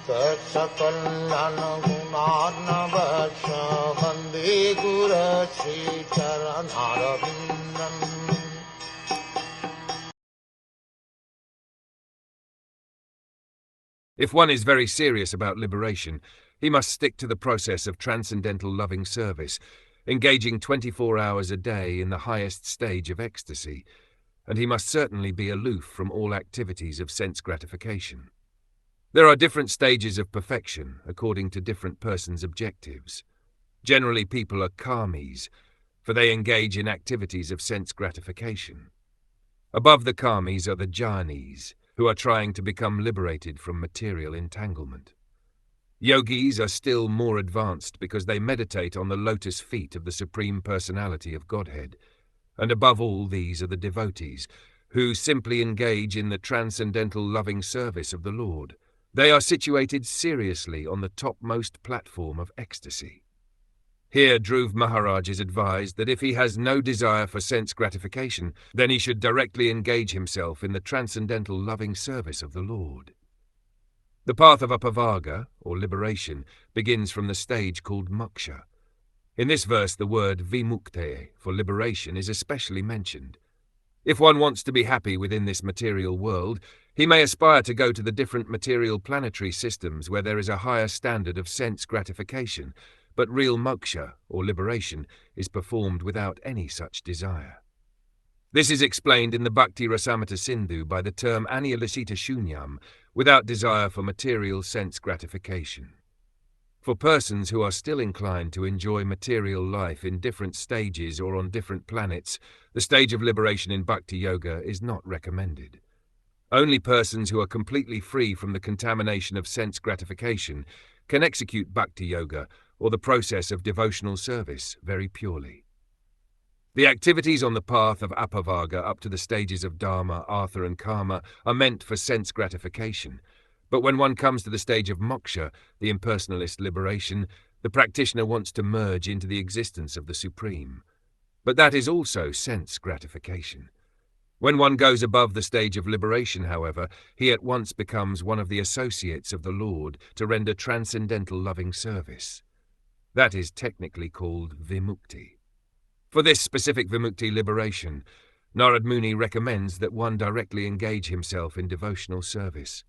Saksakallan gunarnavasya Vande Guru Sri Charanarabindam. If one is very serious about liberation, he must stick to the process of transcendental loving service, engaging 24 hours a day in the highest stage of ecstasy, and he must certainly be aloof from all activities of sense gratification. There are different stages of perfection according to different persons' objectives. Generally, people are karmis, for they engage in activities of sense gratification. Above the karmis are the jhanis, who are trying to become liberated from material entanglement. Yogis are still more advanced because they meditate on the lotus feet of the Supreme Personality of Godhead, and above all these are the devotees, who simply engage in the transcendental loving service of the Lord. They are situated seriously on the topmost platform of ecstasy. Here Dhruv Maharaj is advised that if he has no desire for sense gratification, then he should directly engage himself in the transcendental loving service of the Lord. The path of apavaga, or liberation, begins from the stage called moksha. In this verse the word vimukte, for liberation, is especially mentioned. If one wants to be happy within this material world, he may aspire to go to the different material planetary systems where there is a higher standard of sense gratification, but real moksha, or liberation, is performed without any such desire. This is explained in the Bhakti Rasamrita Sindhu by the term anilasita shunyam, without desire for material sense gratification. For persons who are still inclined to enjoy material life in different stages or on different planets, the stage of liberation in Bhakti Yoga is not recommended. Only persons who are completely free from the contamination of sense gratification can execute Bhakti Yoga, or the process of devotional service, very purely. The activities on the path of apavaga up to the stages of dharma, artha and karma are meant for sense gratification, but when one comes to the stage of moksha, the impersonalist liberation, the practitioner wants to merge into the existence of the Supreme. But that is also sense gratification. When one goes above the stage of liberation, however, he at once becomes one of the associates of the Lord to render transcendental loving service. That is technically called vimukti. For this specific vimukti liberation, Narad Muni recommends that one directly engage himself in devotional service.